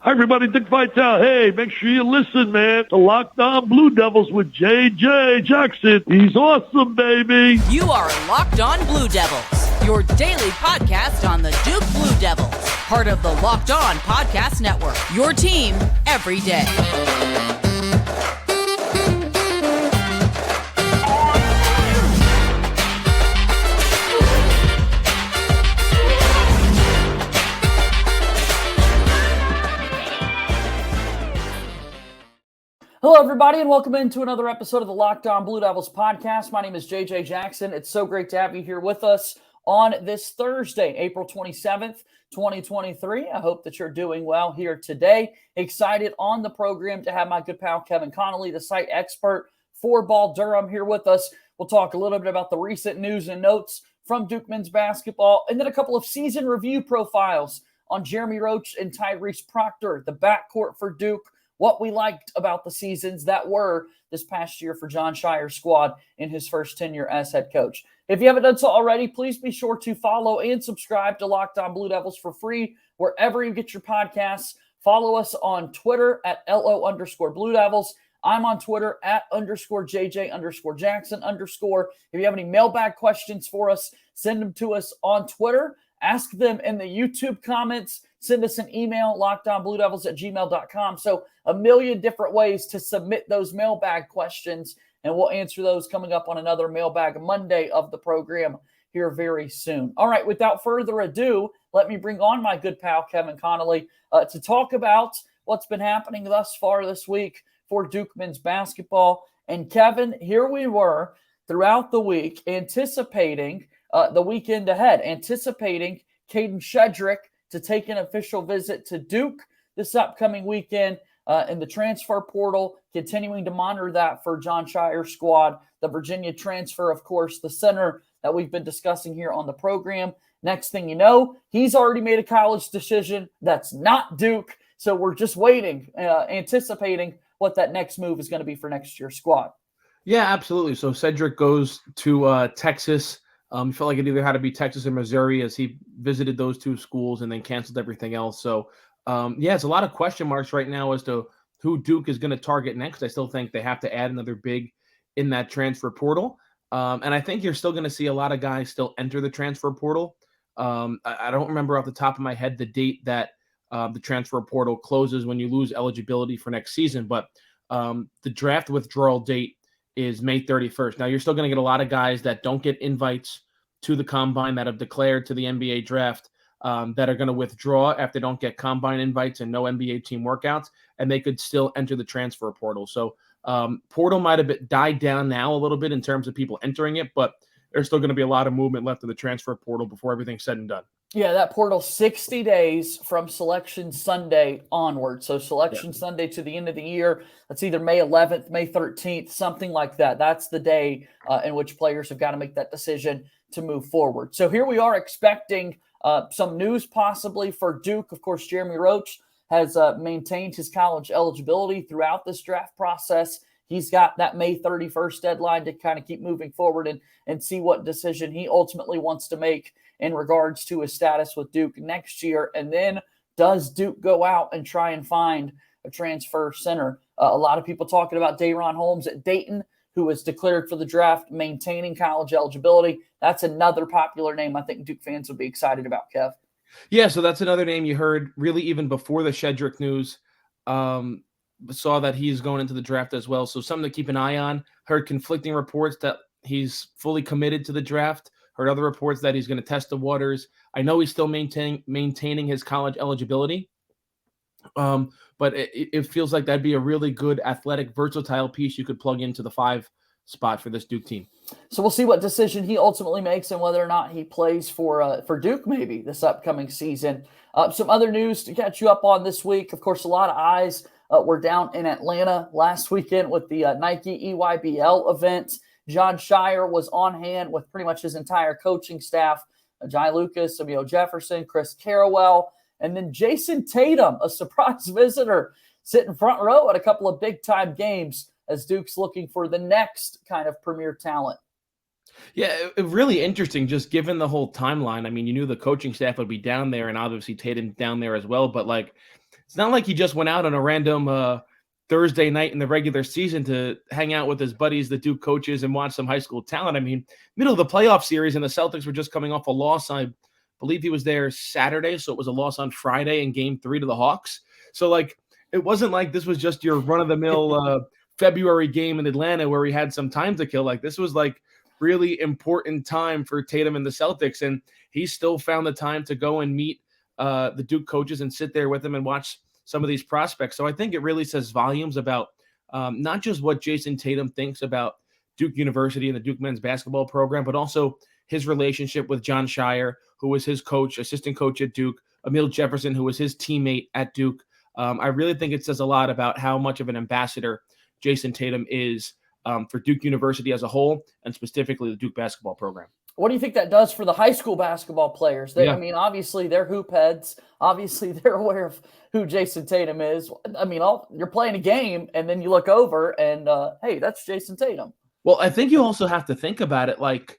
Hi, everybody. Dick Vitale. Hey, make sure you listen, man, to Locked On Blue Devils with J.J. Jackson. He's awesome, baby. You are Locked On Blue Devils, your daily podcast on the Duke Blue Devils, part of the Locked On Podcast Network, your team every day. Hello, everybody, and welcome into another episode of the Locked On Blue Devils podcast. My name is JJ Jackson. It's so great to have you here with us on this Thursday, April 27th, 2023. I hope that you're doing well here today. Excited on the program to have my good pal Kevin Connolly, the site expert for Ball Durham, here with us. We'll talk a little bit about the recent news and notes from Duke men's basketball, and then a couple of season review profiles on Jeremy Roach and Tyrese Proctor, the backcourt for Duke, what we liked about the seasons that were this past year for Jon Scheyer's squad in his first tenure as head coach. If you haven't done so already, please be sure to follow and subscribe to Locked On Blue Devils for free wherever you get your podcasts. Follow us on Twitter at @LO_Blue Devils. I'm on Twitter at _JJ_Jackson_. If you have any mailbag questions for us, send them to us on Twitter. Ask them in the YouTube comments. Send us an email, lockedonbluedevils@gmail.com. So a million different ways to submit those mailbag questions, and we'll answer those coming up on another Mailbag Monday of the program here very soon. All right, without further ado, let me bring on my good pal, Kevin Connolly, to talk about what's been happening thus far this week for Duke men's basketball. And Kevin, here we were throughout the week anticipating the weekend ahead, anticipating Caden Shedrick to take an official visit to Duke this upcoming weekend in the transfer portal, continuing to monitor that for Jon Scheyer's squad. The Virginia transfer, of course, the center that we've been discussing here on the program. Next thing you know, he's already made a college decision that's not Duke. So we're just waiting, anticipating what that next move is going to be for next year's squad. Yeah, absolutely. So Cedric goes to Texas. Felt like it either had to be Texas or Missouri as he visited those two schools and then canceled everything else. So, it's a lot of question marks right now as to who Duke is going to target next. I still think they have to add another big in that transfer portal. And I think you're still going to see a lot of guys still enter the transfer portal. I don't remember off the top of my head the date that the transfer portal closes when you lose eligibility for next season, but the draft withdrawal date is May 31st. Now, you're still going to get a lot of guys that don't get invites to the combine that have declared to the NBA draft that are going to withdraw after they don't get combine invites and no NBA team workouts, and they could still enter the transfer portal. So portal might have died down now a little bit in terms of people entering it, but there's still going to be a lot of movement left in the transfer portal before everything's said and done. Yeah, that portal 60 days from Selection Sunday onward. So Selection Sunday to the end of the year, that's either May 11th, May 13th, something like that. That's the day in which players have got to make that decision to move forward. So here we are expecting some news possibly for Duke. Of course, Jeremy Roach has maintained his college eligibility throughout this draft process. He's got that May 31st deadline to kind of keep moving forward and see what decision he ultimately wants to make in regards to his status with Duke next year. And then does Duke go out and try and find a transfer center? A lot of people talking about Day'Ron Holmes at Dayton, who was declared for the draft, maintaining college eligibility. That's another popular name I think Duke fans would be excited about, Kev. Yeah, so that's another name you heard really even before the Shedrick news. Saw that he's going into the draft as well. So something to keep an eye on. Heard conflicting reports that he's fully committed to the draft. Heard other reports that he's going to test the waters. I know he's still maintaining his college eligibility. But it feels like that'd be a really good athletic, versatile piece you could plug into the 5 spot for this Duke team. So we'll see what decision he ultimately makes and whether or not he plays for Duke maybe this upcoming season. Some other news to catch you up on this week. Of course, a lot of eyes were down in Atlanta last weekend with the Nike EYBL event. Jon Scheyer was on hand with pretty much his entire coaching staff, Jai Lucas, Emil Jefferson, Chris Carrawell, and then Jason Tatum, a surprise visitor, sitting front row at a couple of big-time games as Duke's looking for the next kind of premier talent. Yeah, really interesting, just given the whole timeline. I mean, you knew the coaching staff would be down there, and obviously Tatum down there as well, but like it's not like he just went out on a random Thursday night in the regular season to hang out with his buddies, the Duke coaches, and watch some high school talent. I mean, middle of the playoff series, and the Celtics were just coming off a loss. I believe he was there Saturday, so it was a loss on Friday in Game 3 to the Hawks. So, like, it wasn't like this was just your run-of-the-mill February game in Atlanta where he had some time to kill. Like, this was, like, really important time for Tatum and the Celtics, and he still found the time to go and meet the Duke coaches and sit there with them and watch some of these prospects. So I think it really says volumes about not just what Jason Tatum thinks about Duke University and the Duke men's basketball program, but also his relationship with John Shire, who was his coach, assistant coach at Duke, Emil Jefferson, who was his teammate at Duke. I really think it says a lot about how much of an ambassador Jason Tatum is for Duke University as a whole, and specifically the Duke basketball program. What do you think that does for the high school basketball players? I mean, obviously they're hoop heads. Obviously they're aware of who Jason Tatum is. I mean, you're playing a game and then you look over and, hey, that's Jason Tatum. Well, I think you also have to think about it like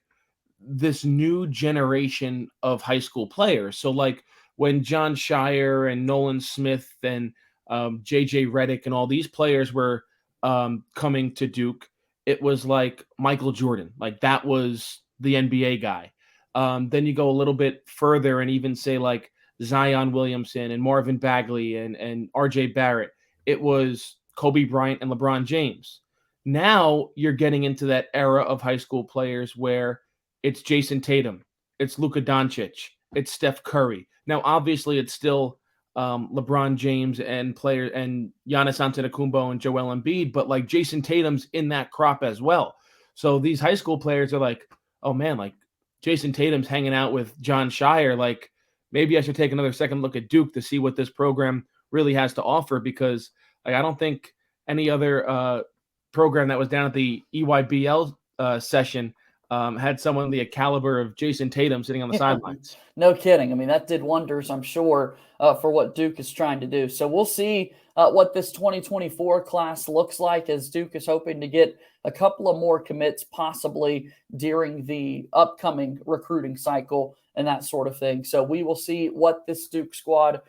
this new generation of high school players. So like when John Shire and Nolan Smith and JJ Redick and all these players were coming to Duke, it was like Michael Jordan. Like that was the NBA guy. Then you go a little bit further and even say like Zion Williamson and Marvin Bagley and RJ Barrett. It was Kobe Bryant and LeBron James. Now you're getting into that era of high school players where it's Jason Tatum, it's Luka Doncic, it's Steph Curry. Now, obviously, it's still LeBron James and Giannis Antetokounmpo and Joel Embiid, but like Jason Tatum's in that crop as well. So these high school players are like, oh man, like Jason Tatum's hanging out with John Shire. Like maybe I should take another second look at Duke to see what this program really has to offer, because like I don't think any other program that was down at the EYBL session had someone the caliber of Jason Tatum sitting on the sidelines. No kidding. I mean, that did wonders, I'm sure, for what Duke is trying to do. So we'll see what this 2024 class looks like, as Duke is hoping to get a couple of more commits possibly during the upcoming recruiting cycle and that sort of thing. So we will see what this Duke squad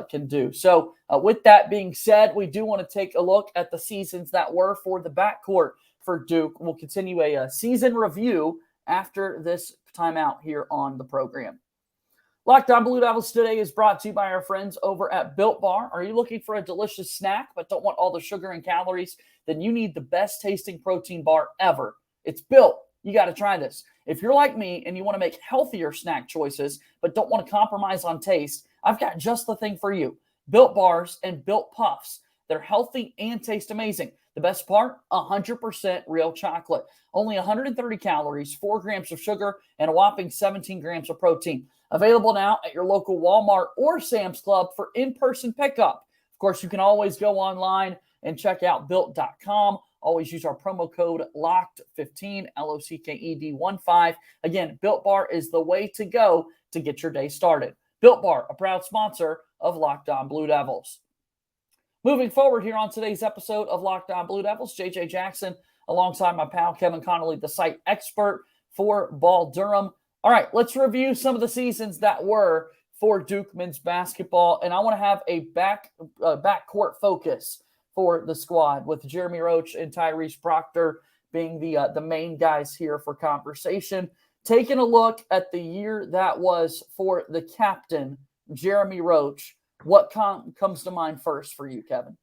can do. So with that being said, we do want to take a look at the seasons that were for the backcourt for Duke. We'll continue a season review after this timeout here on the program. Locked On Blue Devils today is brought to you by our friends over at Built Bar. Are you looking for a delicious snack but don't want all the sugar and calories? Then you need the best tasting protein bar ever. It's Built. You got to try this. If you're like me and you want to make healthier snack choices but don't want to compromise on taste, I've got just the thing for you. Built Bars and Built Puffs. They're healthy and taste amazing. The best part, 100% real chocolate. Only 130 calories, 4 grams of sugar, and a whopping 17 grams of protein. Available now at your local Walmart or Sam's Club for in-person pickup. Of course, you can always go online and check out Built.com. Always use our promo code LOCKED15, LOCKED15. Again, Built Bar is the way to go to get your day started. Built Bar, a proud sponsor of Locked On Blue Devils. Moving forward here on today's episode of Locked On Blue Devils, JJ Jackson alongside my pal Kevin Connolly, the site expert for Ball Durham. All right, let's review some of the seasons that were for Duke men's basketball, and I want to have a backcourt focus for the squad, with Jeremy Roach and Tyrese Proctor being the main guys here for conversation. Taking a look at the year that was for the captain, Jeremy Roach, what comes to mind first for you, Kevin?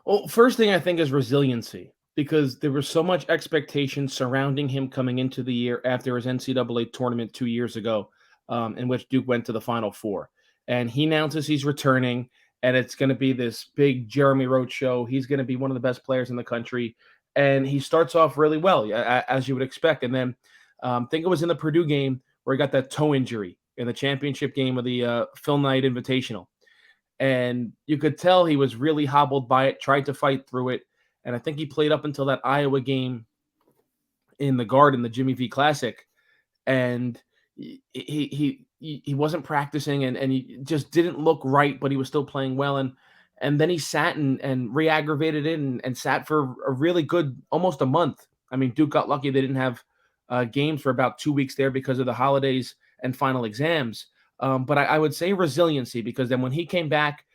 Well, first thing I think is resiliency, because there was so much expectation surrounding him coming into the year after his NCAA tournament 2 years ago, in which Duke went to the Final Four. And he announces he's returning, and it's going to be this big Jeremy Roach show. He's going to be one of the best players in the country. And he starts off really well, as you would expect. And then I think it was in the Purdue game where he got that toe injury in the championship game of the Phil Knight Invitational. And you could tell he was really hobbled by it, tried to fight through it. And I think he played up until that Iowa game in the Garden, the Jimmy V Classic. And he wasn't practicing and he just didn't look right, but he was still playing well. And then he sat and re-aggravated it and sat for a really good, almost a month. I mean, Duke got lucky. They didn't have games for about 2 weeks there because of the holidays and final exams. But I would say resiliency, because then when he came back,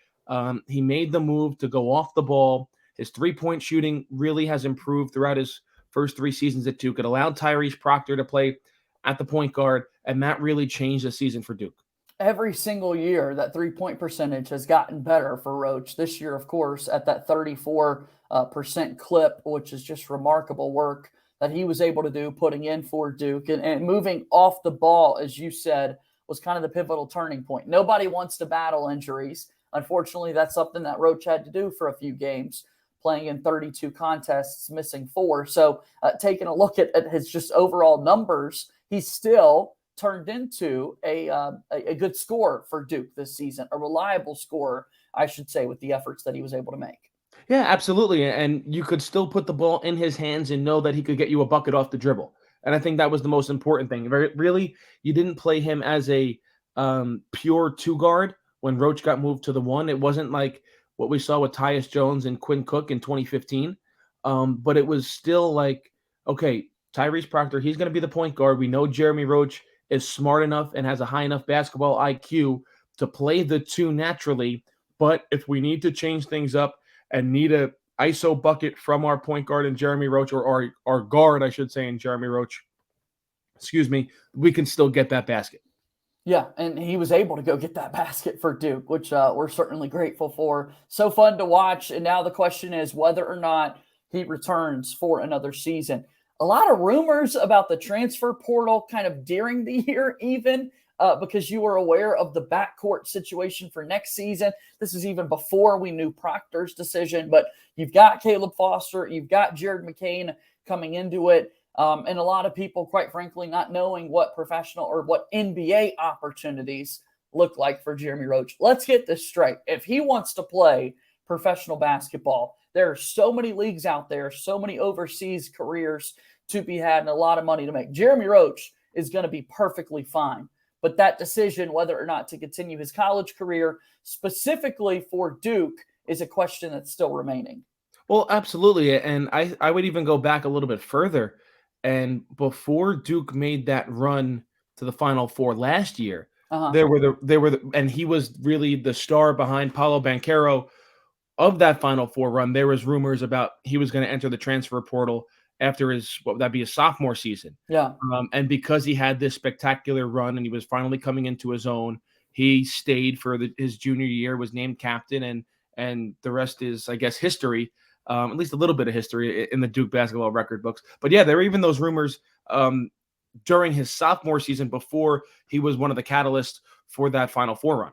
He made the move to go off the ball. His three-point shooting really has improved throughout his first 3 seasons at Duke. It allowed Tyrese Proctor to play at the point guard, and that really changed the season for Duke. Every single year, that three-point percentage has gotten better for Roach. This year, of course, at that 34% clip, which is just remarkable work that he was able to do putting in for Duke. And moving off the ball, as you said, was kind of the pivotal turning point. Nobody wants to battle injuries. Unfortunately, that's something that Roach had to do for a few games, playing in 32 contests, missing 4. So taking a look at his just overall numbers, he's still turned into a good scorer for Duke this season, a reliable scorer, I should say, with the efforts that he was able to make. Yeah, absolutely. And you could still put the ball in his hands and know that he could get you a bucket off the dribble. And I think that was the most important thing. Really, you didn't play him as a pure 2 guard when Roach got moved to the 1. It wasn't like what we saw with Tyus Jones and Quinn Cook in 2015. But it was still like, okay, Tyrese Proctor, he's going to be the point guard. We know Jeremy Roach is smart enough and has a high enough basketball IQ to play the 2 naturally. But if we need to change things up and need a ISO bucket from our point guard in Jeremy Roach, or our guard, I should say, in Jeremy Roach, we can still get that basket. Yeah, and he was able to go get that basket for Duke, which we're certainly grateful for. So fun to watch. And now the question is whether or not he returns for another season. A lot of rumors about the transfer portal kind of during the year even, because you were aware of the backcourt situation for next season. This is even before we knew Proctor's decision, but you've got Caleb Foster, you've got Jared McCain coming into it, and a lot of people, quite frankly, not knowing what professional or what NBA opportunities look like for Jeremy Roach. Let's get this straight. If he wants to play professional basketball, there are so many leagues out there, so many overseas careers to be had, and a lot of money to make. Jeremy Roach is going to be perfectly fine. But that decision, whether or not to continue his college career, specifically for Duke, is a question that's still remaining. Well, absolutely. And I would even go back a little bit further. And before Duke made that run to the Final Four last year, and he was really the star behind Paolo Banchero of that Final Four run. There was rumors about he was going to enter the transfer portal after his, what would that be, his sophomore season. Yeah. And because he had this spectacular run and he was finally coming into his own, he stayed for his junior year, was named captain, and the rest is, I guess, history. At least a little bit of history in the Duke basketball record books. But yeah, there were even those rumors during his sophomore season before he was one of the catalysts for that Final Four run.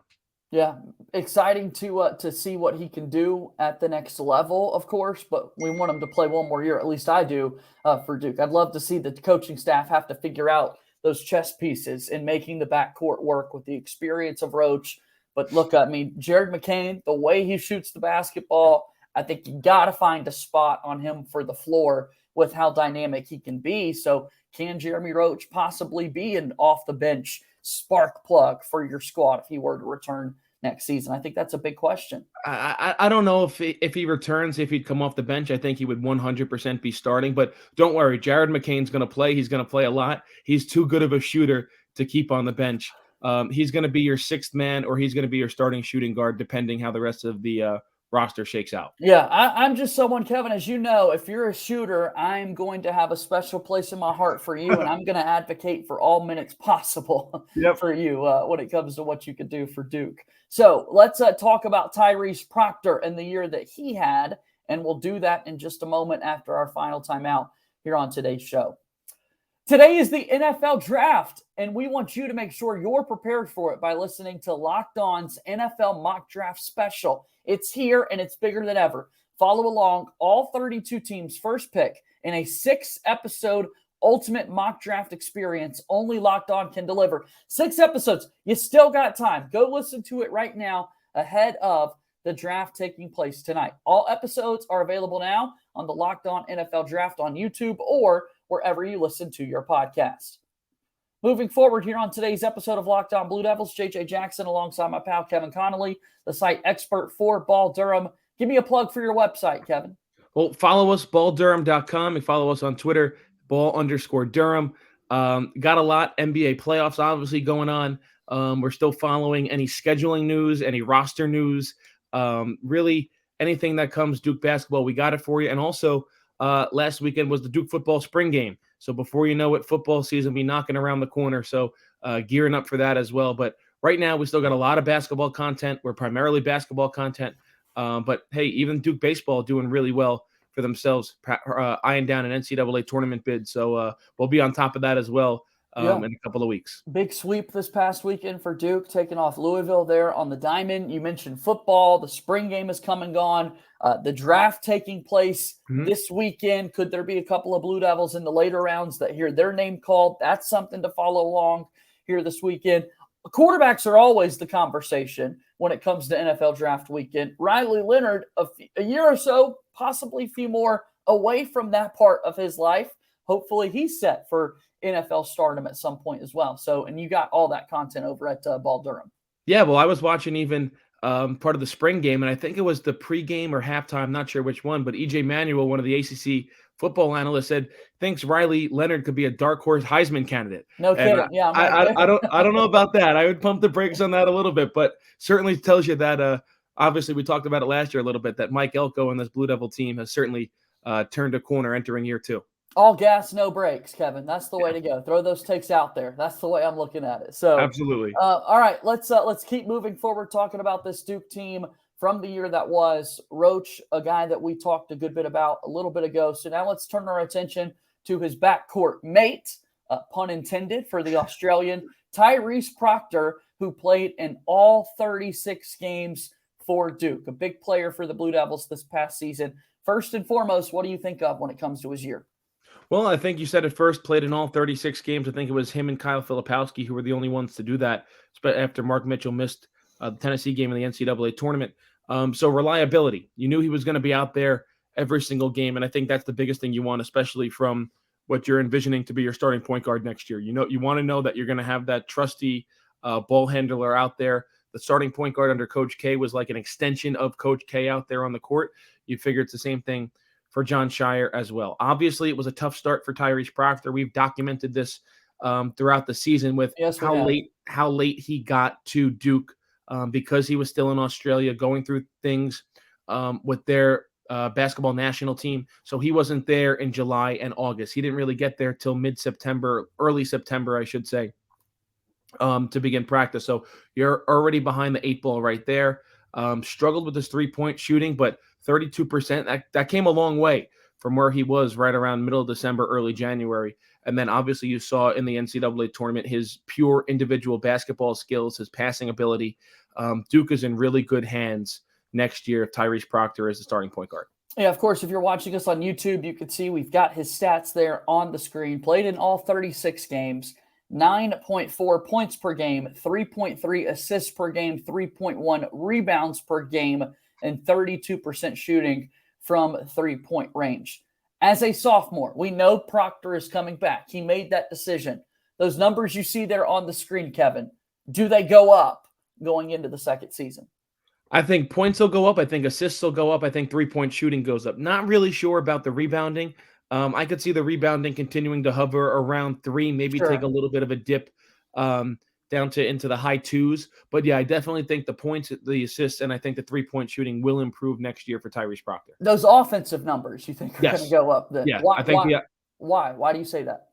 Yeah, exciting to see what he can do at the next level, of course, but we want him to play one more year, at least I do, for Duke. I'd love to see the coaching staff have to figure out those chess pieces in making the backcourt work with the experience of Roach. But look, I mean, Jared McCain, the way he shoots the basketball, I think you got to find a spot on him for the floor with how dynamic he can be. So can Jeremy Roach possibly be an off-the-bench spark plug for your squad if he were to return next season? I think that's a big question. I don't know if he returns, if he'd come off the bench. I think he would 100% be starting. But don't worry, Jared McCain's going to play. He's going to play a lot. He's too good of a shooter to keep on the bench. He's going to be your 6th man, or he's going to be your starting shooting guard, depending how the rest of the roster shakes out. Yeah, I'm just someone, Kevin, as you know, if you're a shooter, I'm going to have a special place in my heart for you, and I'm going to advocate for all minutes possible for you when it comes to what you could do for Duke. So let's talk about Tyrese Proctor and the year that he had, and we'll do that in just a moment after our final timeout here on today's show. Today is the NFL Draft, and we want you to make sure you're prepared for it by listening to Locked On's NFL Mock Draft Special. It's here, and it's bigger than ever. Follow along all 32 teams' first pick in a 6-episode ultimate mock draft experience only Locked On can deliver. 6 episodes. You still got time. Go listen to it right now ahead of the draft taking place tonight. All episodes are available now on the Locked On NFL Draft on YouTube or wherever you listen to your podcast. Moving forward here on today's episode of Locked On Blue Devils, JJ Jackson alongside my pal Kevin Connolly, the site expert for Ball Durham. Give me a plug for your website, Kevin. Well, follow us, balldurham.com, and follow us on Twitter, ball_Durham. Got a lot NBA playoffs obviously going on. We're still following any scheduling news, any roster news. Really, anything that comes Duke basketball, we got it for you. And also, last weekend was the Duke football spring game. So before you know it, football season will be knocking around the corner. So gearing up for that as well. But right now, we still got a lot of basketball content. We're primarily basketball content. But hey, even Duke baseball doing really well for themselves, eyeing down an NCAA tournament bid. So we'll be on top of that as well in a couple of weeks. Big sweep this past weekend for Duke, taking off Louisville there on the diamond. You mentioned football. The spring game is come and gone. The draft taking place this weekend. Could there be a couple of Blue Devils in the later rounds that hear their name called? That's something to follow along here this weekend. Quarterbacks are always the conversation when it comes to NFL draft weekend. Riley Leonard, a year or so, possibly a few more away from that part of his life. Hopefully he's set for NFL stardom at some point as well. So, and you got all that content over at Ball Durham. Yeah, well, I was watching even part of the spring game, and I think it was the pregame or halftime, not sure which one, but EJ Manuel, one of the ACC football analysts, said thinks Riley Leonard could be a dark horse Heisman candidate. No kidding. Yeah, I don't know about that. I would pump the brakes on that a little bit, but certainly tells you that obviously we talked about it last year a little bit, that Mike Elko and this Blue Devil team has certainly turned a corner entering year 2. All gas, no brakes, Kevin. That's the way to go. Throw those takes out there. That's the way I'm looking at it. So absolutely. All right, let's keep moving forward, talking about this Duke team from the year that was. Roach, a guy that we talked a good bit about a little bit ago. So now let's turn our attention to his backcourt mate, pun intended, for the Australian, Tyrese Proctor, who played in all 36 games for Duke. A big player for the Blue Devils this past season. First and foremost, what do you think of when it comes to his year? Well, I think you said it first, played in all 36 games. I think it was him and Kyle Filipowski who were the only ones to do that, after Mark Mitchell missed the Tennessee game in the NCAA tournament. So reliability. You knew he was going to be out there every single game, and I think that's the biggest thing you want, especially from what you're envisioning to be your starting point guard next year. You want to know that you're going to have that trusty ball handler out there. The starting point guard under Coach K was like an extension of Coach K out there on the court. You figure it's the same thing for John Shire as well. Obviously, it was a tough start for Tyrese Proctor. We've documented this throughout the season with how late he got to Duke because he was still in Australia going through things with their basketball national team. So he wasn't there in July and August. He didn't really get there till mid-September, early September, I should say, to begin practice. So you're already behind the 8 ball right there. Struggled with his 3-point shooting, but 32%, that came a long way from where he was right around middle of December, early January. And then obviously you saw in the NCAA tournament his pure individual basketball skills, his passing ability. Duke is in really good hands next year if Tyrese Proctor is the starting point guard. Yeah, of course, if you're watching us on YouTube, you can see we've got his stats there on the screen. Played in all 36 games, 9.4 points per game, 3.3 assists per game, 3.1 rebounds per game, and 32% shooting from 3-point range. As a sophomore, we know Proctor is coming back. He made that decision. Those numbers you see there on the screen, Kevin, do they go up going into the second season? I think points will go up. I think assists will go up. I think 3-point shooting goes up. Not really sure about the rebounding. I could see the rebounding continuing to hover around 3, maybe take a little bit of a dip down to into the high 2s. But yeah, I definitely think the points, the assists, and I think the 3-point shooting will improve next year for Tyrese Proctor. Those offensive numbers you think are going to go up then? Yeah, why, I think why? Why do you say that?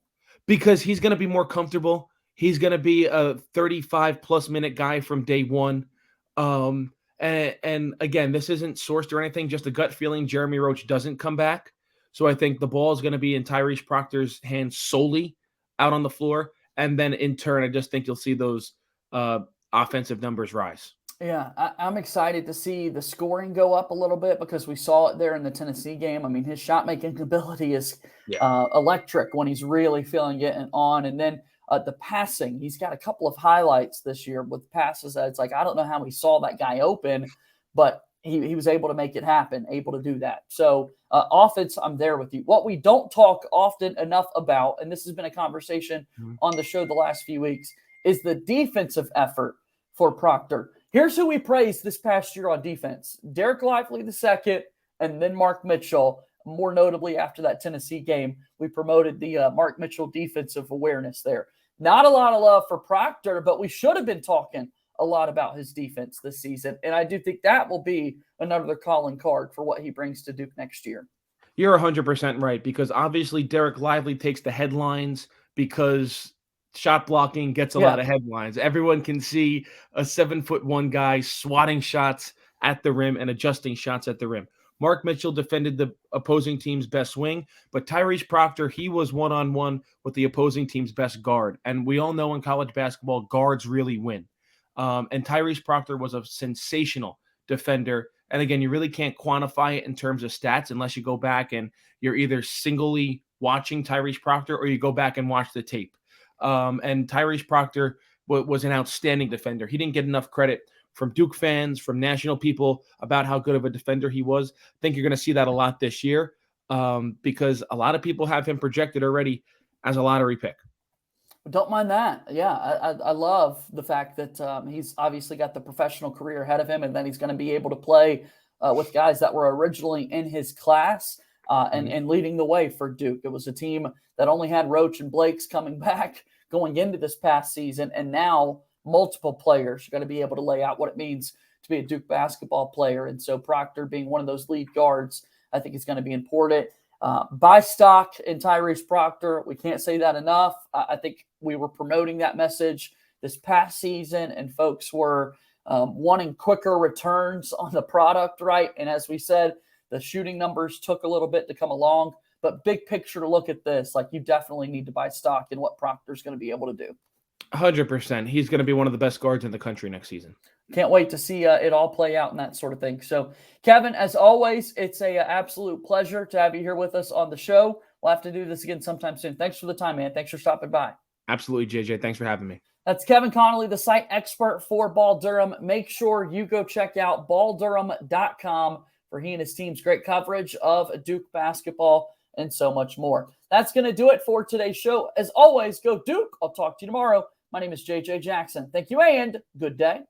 Because he's going to be more comfortable. He's going to be a 35-plus minute guy from day one. And again, this isn't sourced or anything, just a gut feeling. Jeremy Roach doesn't come back. So I think the ball is going to be in Tyrese Proctor's hands solely out on the floor. And then in turn, I just think you'll see those offensive numbers rise. Yeah, I'm excited to see the scoring go up a little bit because we saw it there in the Tennessee game. I mean, his shot-making ability is electric when he's really feeling it and on. And then the passing, he's got a couple of highlights this year with passes that it's like, I don't know how he saw that guy open, but he was able to make it happen, able to do that. So offense, I'm there with you. What we don't talk often enough about, and this has been a conversation on the show the last few weeks, is the defensive effort for Proctor. Here's who we praised this past year on defense. Derek Lively II, and then Mark Mitchell. More notably, after that Tennessee game, we promoted the Mark Mitchell defensive awareness there. Not a lot of love for Proctor, but we should have been talking a lot about his defense this season. And I do think that will be another calling card for what he brings to Duke next year. You're 100% right, because obviously Derek Lively takes the headlines because shot blocking gets a lot of headlines. Everyone can see a 7'1" guy swatting shots at the rim and adjusting shots at the rim. Mark Mitchell defended the opposing team's best wing, but Tyrese Proctor, he was one-on-one with the opposing team's best guard. And we all know in college basketball, guards really win. And Tyrese Proctor was a sensational defender. And again, you really can't quantify it in terms of stats unless you go back and you're either singly watching Tyrese Proctor or you go back and watch the tape. And Tyrese Proctor was an outstanding defender. He didn't get enough credit from Duke fans, from national people about how good of a defender he was. I think you're going to see that a lot this year because a lot of people have him projected already as a lottery pick. Don't mind that. Yeah, I love the fact that he's obviously got the professional career ahead of him, and then he's going to be able to play with guys that were originally in his class and leading the way for Duke. It was a team that only had Roach and Blakes coming back going into this past season, and now multiple players are going to be able to lay out what it means to be a Duke basketball player. And so Proctor being one of those lead guards, I think is going to be important. Buy stock in Tyrese Proctor. We can't say that enough. I think we were promoting that message this past season, and folks were wanting quicker returns on the product, right? And as we said, the shooting numbers took a little bit to come along. But big picture to look at this, like you definitely need to buy stock in what Proctor's going to be able to do. 100%. He's going to be one of the best guards in the country next season. Can't wait to see it all play out and that sort of thing. So, Kevin, as always, it's a absolute pleasure to have you here with us on the show. We'll have to do this again sometime soon. Thanks for the time, man. Thanks for stopping by. Absolutely, JJ. Thanks for having me. That's Kevin Connolly, the site expert for Ball Durham. Make sure you go check out balldurham.com for he and his team's great coverage of Duke basketball and so much more. That's going to do it for today's show. As always, go Duke. I'll talk to you tomorrow. My name is JJ Jackson. Thank you and good day.